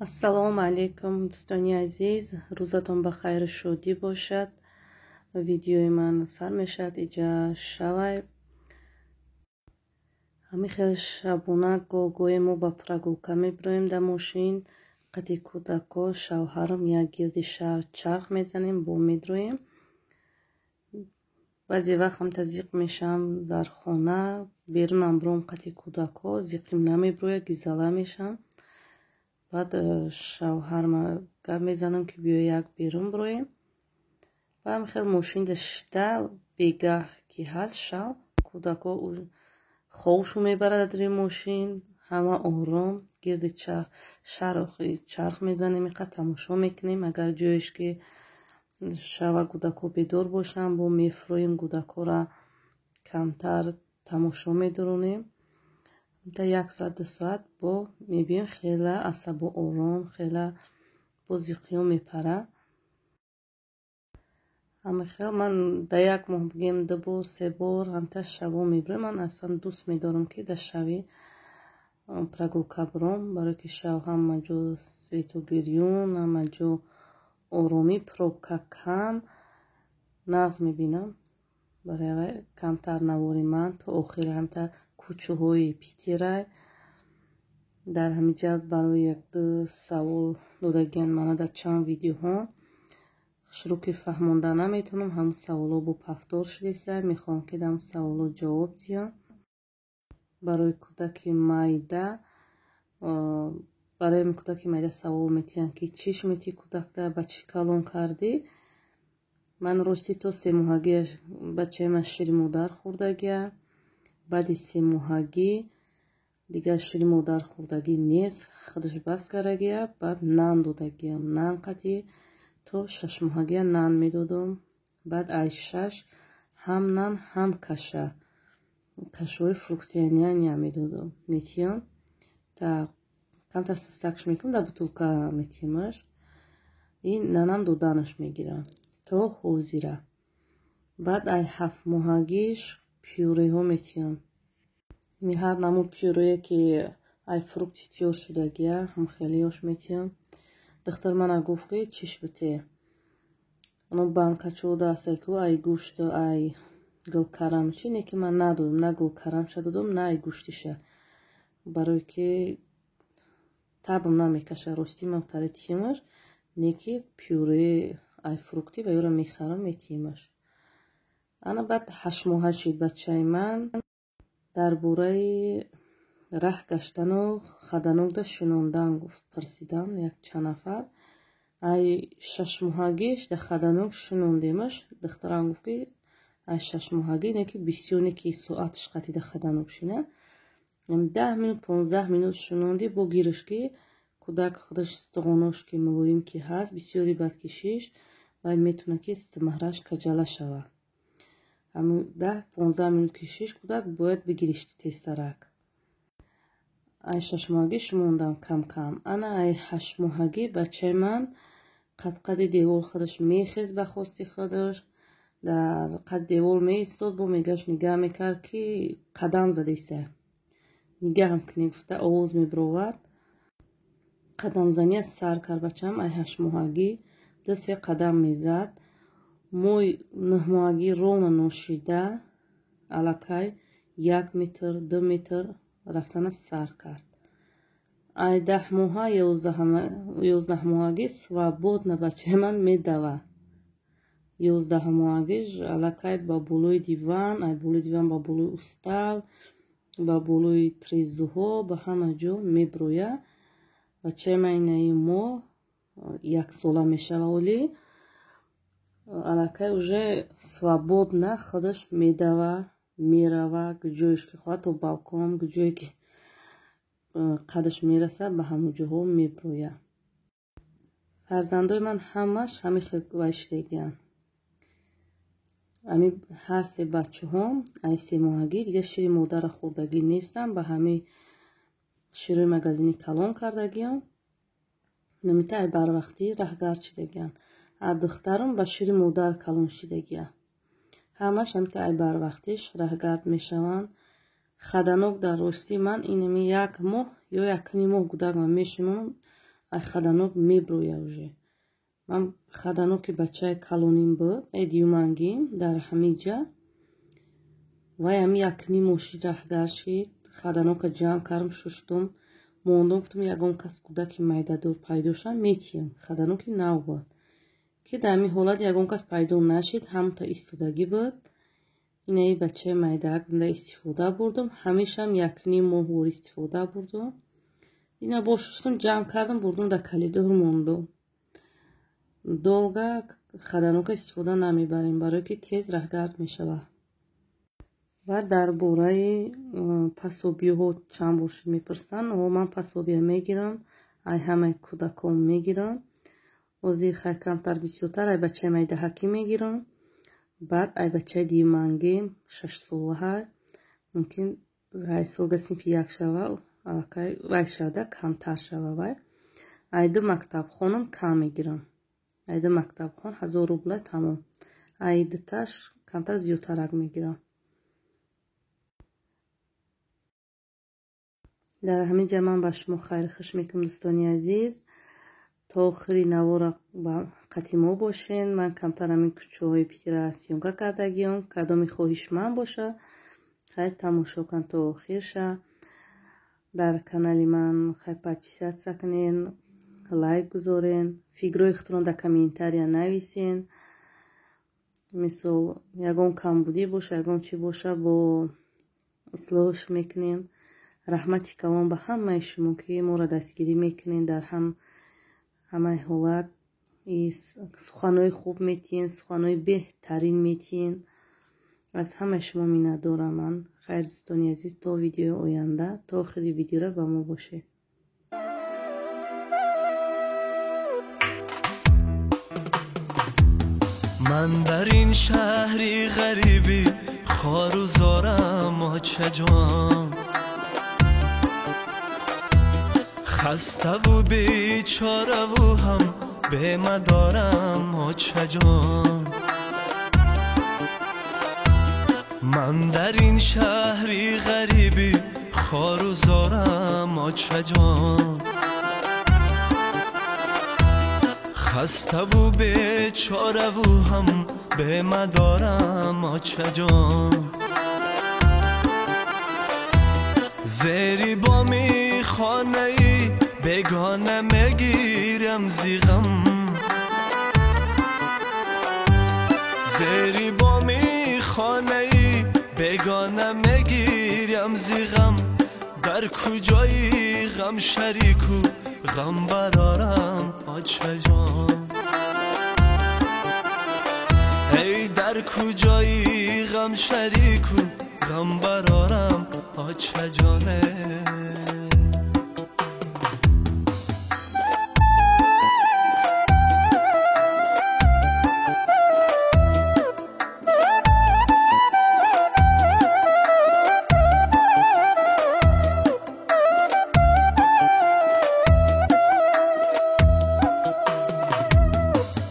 ассалому алайкум дӯстони азиз, рӯзатон ба хайру шодӣ бошад. Видеои ман сар мешавад, иҷа шавай. Ҳамин хел шабона гоҳ-гоҳе мо ба прогулка мебироем дар мошин. қади кӯдако шавҳарам як гирди шаҳр чарх мезанем, бо медроем. баъзе вақт ҳам зиқ мешавам дар хона, берунам бром қади кӯдако, зиқим намебирояд, гизала мешавам. баъд шавҳарма гап мезанам ки биё як берун бироем. ва ҳамин хел мошин дашта бегаҳ ки ҳаст шав, кӯдако ховшу мебарад аз рӯи мошин, ҳама ором гирди чарх мезанем, иқа тамошо мекунем. агар ҷоеш ки шава кӯдако бедор бошанд, бо мефурӯем кӯдакора камтар тамошо медаронем. та 1 соат 2 соат бо мебинем хела асабо ором, хела бо зиқиё мепара. ҳамин хел ман да 1 моҳ бигем 2 бор 3 бор ҳамта шаво мебирам. ман аслан дӯст медорам ки дар шави прогулка биром, барое ки шав ҳама ҷо светогирён, ҳама ҷо оромӣ, пробка кам, нағз мебинам. барои авай камтар навориманд то охири ҳамта кӯчаҳои Питерай. дар ҳамин ҷа барои 1-2 савол додагиянд мана дар чанд видеоҳо. шуруки фаҳмонда наметавонам, ҳамун саволҳо бо пафтор шудеса, мехоҳам ки дар ҳамун саволҳо ҷавоб диҳам. барои кӯдаки майда, барои кӯдаки майда савол метиҳанд ки чиш метӣ кӯдакта, ба чӣ калон кардӣ. ман рости то 3 моҳагиаш бачаи ман шири модар хӯрдагия. баъди 3 моҳагӣ дигар шири модар хӯрдагӣ нест, худаш бас кардагия. баъд нан додагиям, нан қади то 6 моҳагия нан медодам. баъд ай 6 ҳам нан ҳам каша, кашаҳои фруктиянияния медодам. метиҳам та камтар систакш мекунам, дар бутулка метиҳамаш. ин нанам доданаш мегирам то ҳозира. баъд ай 7 моҳагиш пюреҳо метиҳам. ҳар намуд пюрее ки ай фрукти тиёр шудагия, ҳам хелиёш метиҳам. духтар мана гуфт ки чиш бите. оно банкачо дастаку ай гӯшто ай гулкарамчи, не ки ман надодам, на гулкарамша додам, на ай гӯштиша. барое ки табам намекаша, рости ман таре тиҳамаш, не ки пюре ай фрукти ва ёра мехарам метиҳамаш. ана баъд 8 моҳа шид бачаи ман. дар бораи раҳ гаштану хаданокда шинондан гуфт, парсидам як чанд нафар. ай 6 моҳагиш дар хаданок шинондемаш. духтарам гуфт ки ай 6 моҳагӣ не ки бисёр, не ки соаташ қати дар хаданок шина. 10 минут 15 минут шинонди бо гириш ки кӯдак худаш стуғонош ки мулоим ки ҳаст, бисёри бад кишиш вай метавона ки стимаҳраш каҷала шава. ҳамин 10-15 минут кишиш кӯдак бояд бигиришти тезтарак. ай 6 моҳагӣ шумондам кам кам. ана ай 8 моҳагӣ бачаи ман қад-қади девор худаш мехест ба хости худаш. дар қади девор меистод, бо мегашт нигаҳ мекард ки қадам задиса. нигаҳам кунӣ гуфта овоз мебировард. қадамзания сар кард бачаам. ай 8 моҳагӣ 2-3 қадам мезад. мои 9 моҳагӣ рона ношида аллакай 1 метр 2 метр рафтана сар кард. ай 10 моҳа 11 моҳагӣ свободна бачаи ман медава. 11 моҳагиш аллакай ба болои диван, ай болои диван, ба болои устал, ба болои трезуҳо, ба ҳама ҷо мебироя. бачаи ман инаи мо 1 сола мешава, оли аллакай уже свободна худаш медава, мерава, ҷоеш ки хоҳад, то балкон, ҷое ки қадаш мерасад, ба ҳамон ҷоҳо мебироя. фарзандои ман ҳамаш ҳамин хел вай шидагиянд. ҳамин ҳар 3 бачаҳом ай 3 моҳагӣ дига шири модара хӯрдагӣ нестам, ба ҳамин широи магазинӣ калон кардагиям. намита ай барвақтӣ раҳгард шидагиянд. аз духтарам ба шири модар калон шидагия. ҳамаш ҳамта ай барвақтиш раҳгард мешаванд. хаданок дар рости ман инами 1 моҳ ё 1 моҳ кӯдакам мешумонам. ай хаданок меброя уже. Ман хаданоки бачаи калоним буд, дюмангим дар ҳамиҷа. Вай ҳами якни мошид раҳгар шид, хаданока ҷамъ кардам, шуштум, мондум, гуфтам ягон кас кӯдаки майдадор пайдо шуд, метиҳам. Хаданоки нав буд. Ки дар ҳамин ҳолат ягон кас пайдо нашид, ҳамта истодагӣ буд. Инаи бачаи майдаак буда истифода бурдум. Ҳамешам якни моҳ вор истифода бурдум. Ина бо шуштум ҷамъ кардам, бурдум дар калидор мондум. Долга хаданока истифода намебарем, барое ки тез раҳгард мешавад. Ва дар бораи пасобиҳо чанд бор шуд мепурсанд. Ман пасобия мегирам, ай ҳамаи кӯдакон мегирам. Ози хай камтар бисёртар ай бачаи майдаҳакӣ мегирам. Баъд ай бачаи димангӣ 6-солаҳа мумкин ай солга синфи як шава, аллакай вай шавда камтар шава. Вай ай ду мактабхонам кам мегирам. ай ду мактабхон 1000 рубла тамом. ай дуташ камтар зиёдтарак мегирам. дар ҳамин ҷа ман ба шумо хайри хуш мекунам, дӯстони азиз. то охири навора ба қатъи мо бошен. ман камтар ҳамин кӯчаҳои Питера сёмка кардагиам. кадоми хоҳиш ман боша, хай тамошо кан то охирша. дар канали ман хай подписатсия кунен, лайк гузорен, фикрҳои худтонро дар комментария нависен. мисол ягон камбудӣ боша, ягон чӣ боша, бо ислоҳш мекунем. раҳмати калон ба ҳамаи шумо ки моро дастгирӣ мекунен дар ҳамаи ҳолат. суханҳои хуб метиҳен, суханҳои беҳтарин метиҳен. аз ҳамаи шумо миннатдорам ман. хайр дӯстони азиз, то видеои оянда, то охири видеора ба мо бошед. من در این شهری غریبی خوار و زارم آچه جان، خسته و بیچاره و هم به مدارم آچه جان. من در این شهری غریبی خوار و زارم آچه جان، خسته و بیچاره و هم به مدارم آچه جان. زیری بامی خانه ای بگانه میگیرم زیغم، زیری بامی خانه ای بگانه میگیرم زیغم. در کجای غم شریکو غم برارم آچه جان. ای در کجای غم شریکو غم برارم آچه جانه.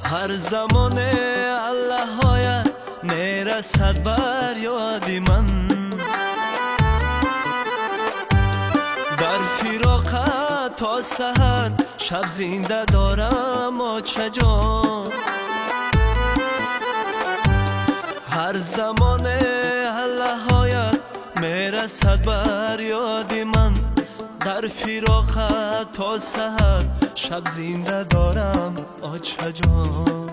هر زمان الله های میرسد بر یادی من، در فراقت تا سحر شب زنده دارم آچه جان. هر زمان الله های میرسد بر یادی من، در فراقت تا سحر شب زنده دارم آچه جان.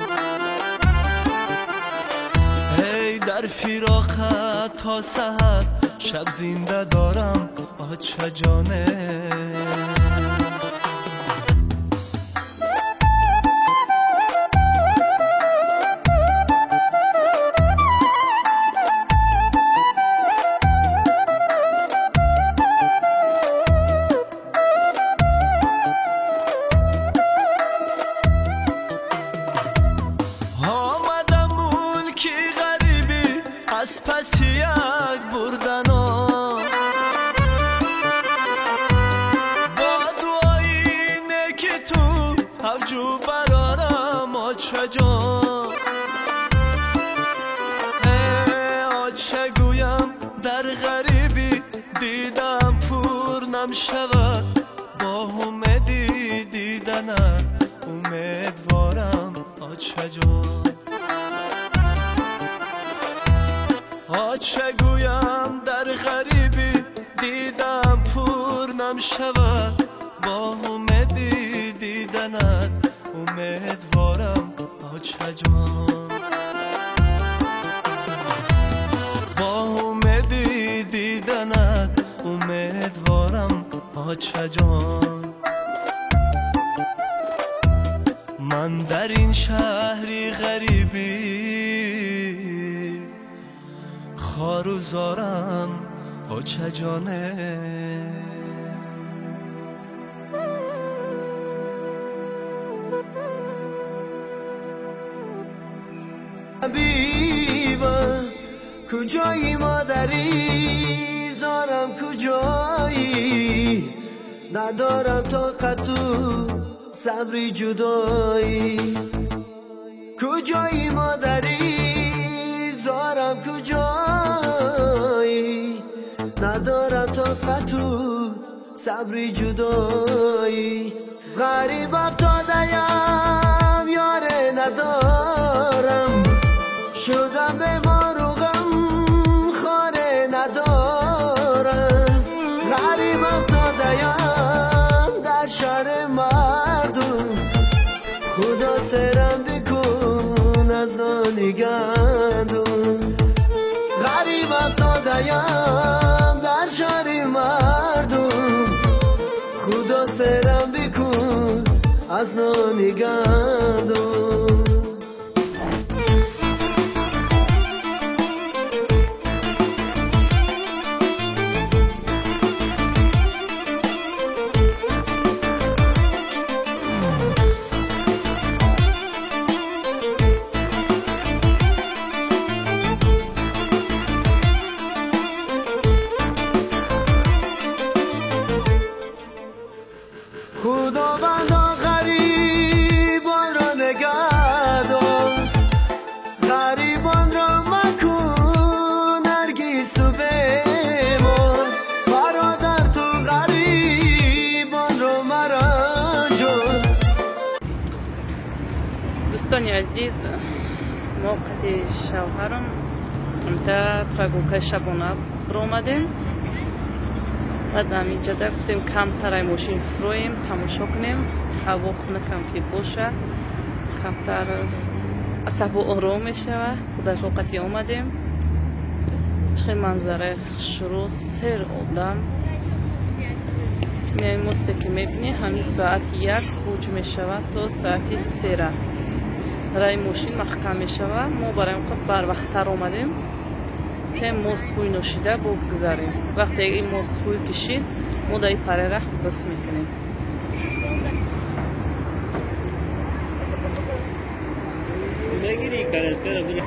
ای در فراقت تا سحر شب زنده دارم آچه جانه. از پس یک بردنا با دعای نک تو افجو برارم آچه جان. آچه گویم در غریبی دیدم پر نم شود، با امیدی دیدم دیدنت امیدوارم آچه جان آچه گویم در غریبی دیدم پر نمشود با امیدی دیدنت امیدوارم آچه جان با امیدی دیدنت امیدوارم آچه جان من در این شهری غریبی خاروزارم آچه جانه حبیبم کجایی مادری زارم کجایی ندارم طاقت و صبری جدایی کجایی مادری زارم کجایی ندارم طاقت و صبری جدایی غریب افتاده‌ام یاره ندارم شدم به ماروغم خاره ندارم غریب افتاده‌ام در شهر مردم خدا سرم بکن از نان گندم غریب افتاده‌ام در شهر مردم خدا سرم بکن از نان گندم خداوندا غریبان را نگه دار غریبان را مکن نرگس تو بمان برادر تو غریبان را مرا جان دوستانی عزیز موقع شوهرم تا прогулка шабона برآمدیم بعد اینجا گفتیم کمتر ماشین فرویم تماشا کنیم هوا خونه کم باشه کمتر عصب آرام میشه در وقتی آمدیم خیلی منظره شروع سر آدم میایم مسته که میبینی همین ساعت 1 خوج میشود تا ساعت 3 رای ماشین محکم میشود ما برای اون بر وقتتر آمدیم که موسخوی نوشیده بگذاریم وقتی این موسخوی کشید ما در این پره را بس میکنیم بگیری کارستر بگیری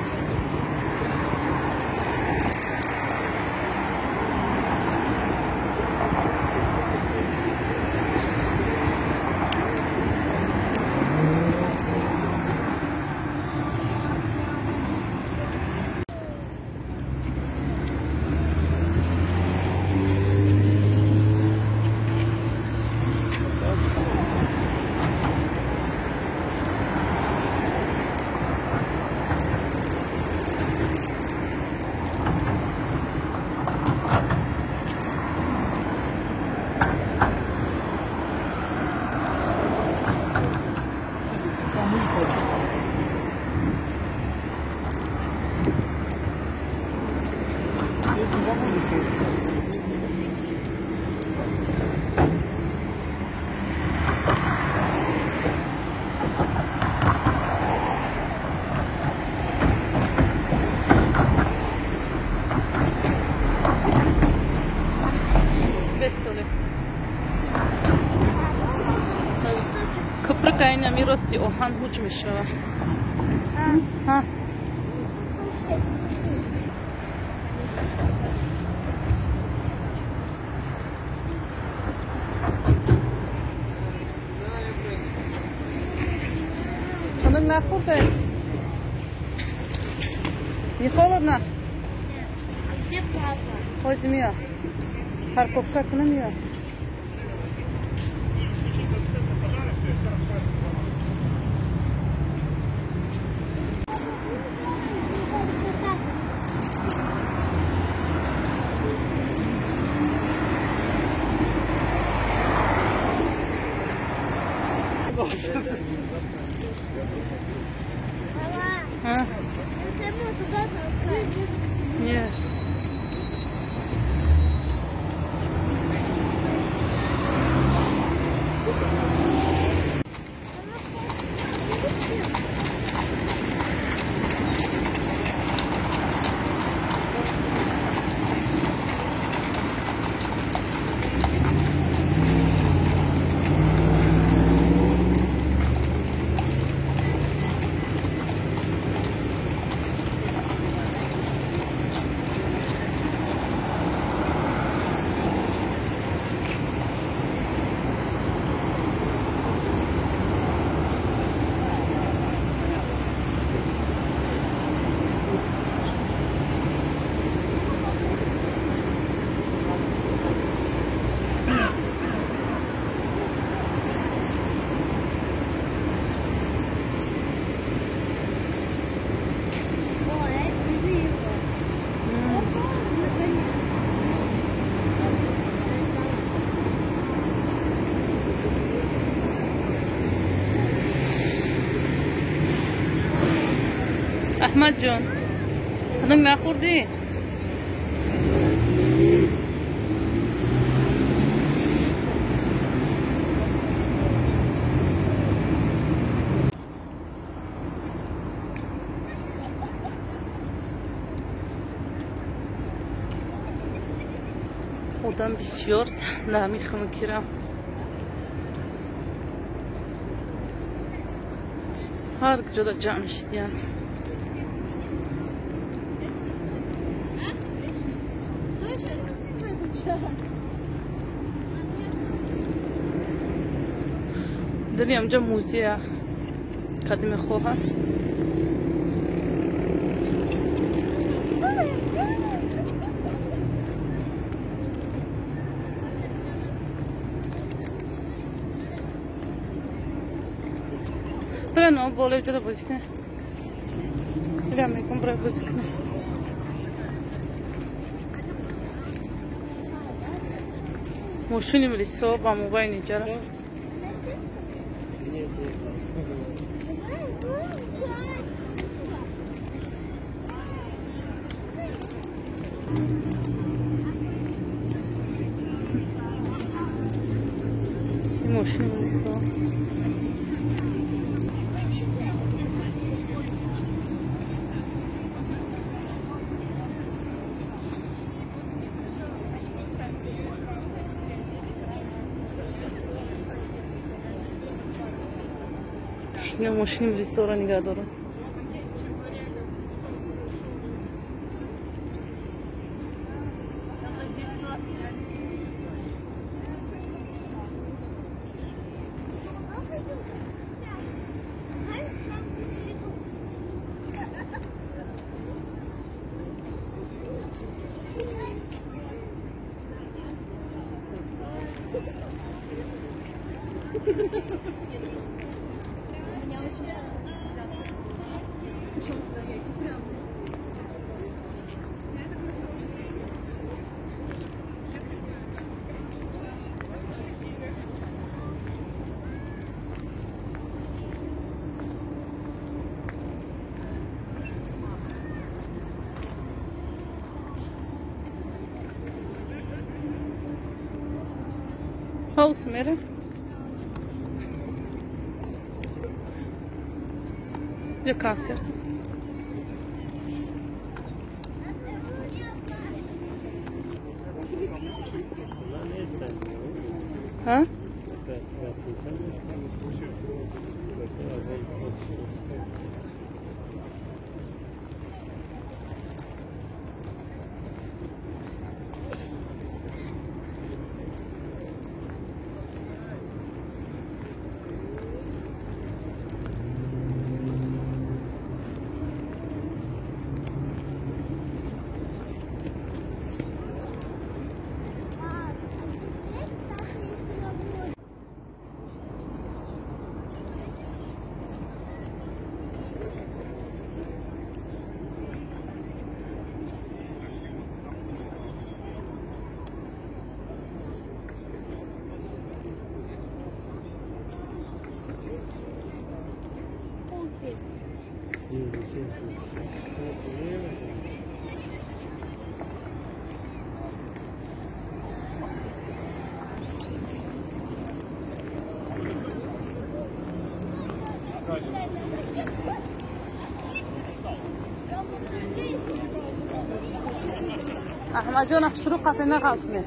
Köprü kaynamı rosti ohan huç mişo. Ha. Onun ne kurdu? Не холодно? Где папа? Возьми. Парковка к нам. Ha? Yes. احمد جان هنوز نخوردی؟ odam بسیار نمیخوام کرم هر کجا جمع شدیم داری همجا موزیه قدیم خواه برای نام بالا جدا بازی کنه برای میکن برای بازی کنه ماشونی ملی صاحب و موبایل اینجا را ماشونی ملی صاحب اینا ماشین بلیسا را نگاه دارم House mere de câncer. Ha? احمد جان شروع قفل نقطمه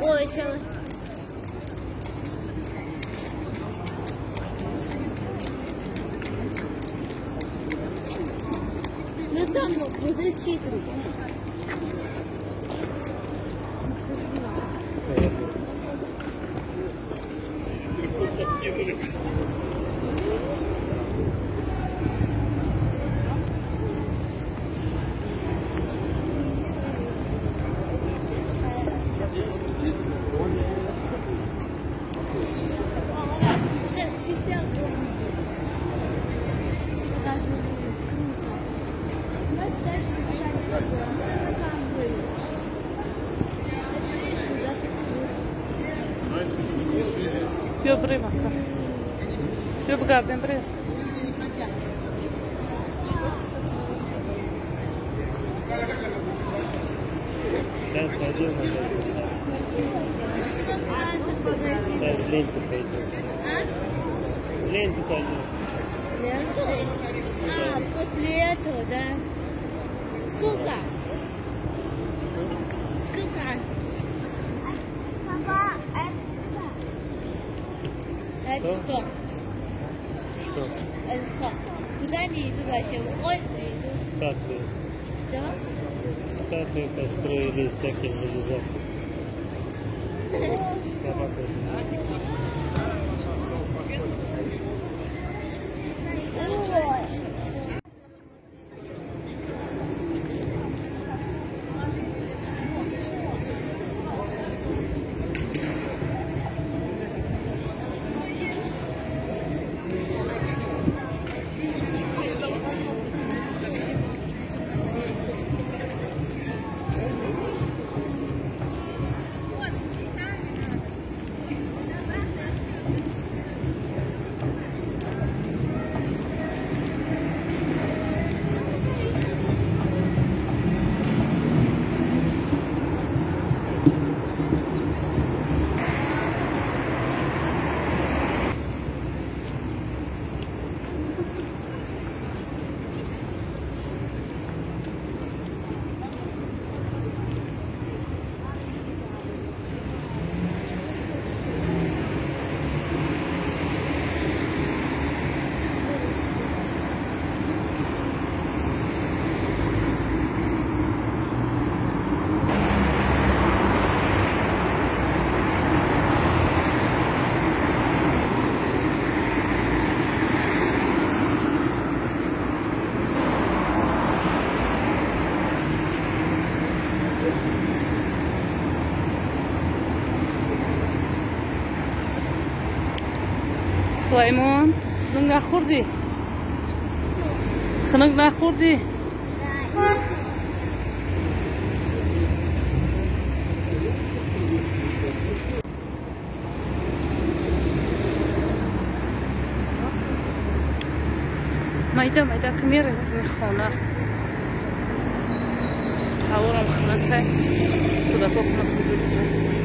Ой, сейчас. Ну там, возле читры. Più prima. Più garden prima. Lento feito. Lento feito. Ленту? А, после этого, да. Сколько? Сколько? Папа, это что? Что? Это что? Куда они идут вообще? В озеро идут? Статуи. Да? Статуи построили из всяких железок. Собака. سلیمان خنک نخوردی؟ خنک نخوردی؟ مایده که میریم سمی خانه هوا را خنکه خدا کنه خوب بسید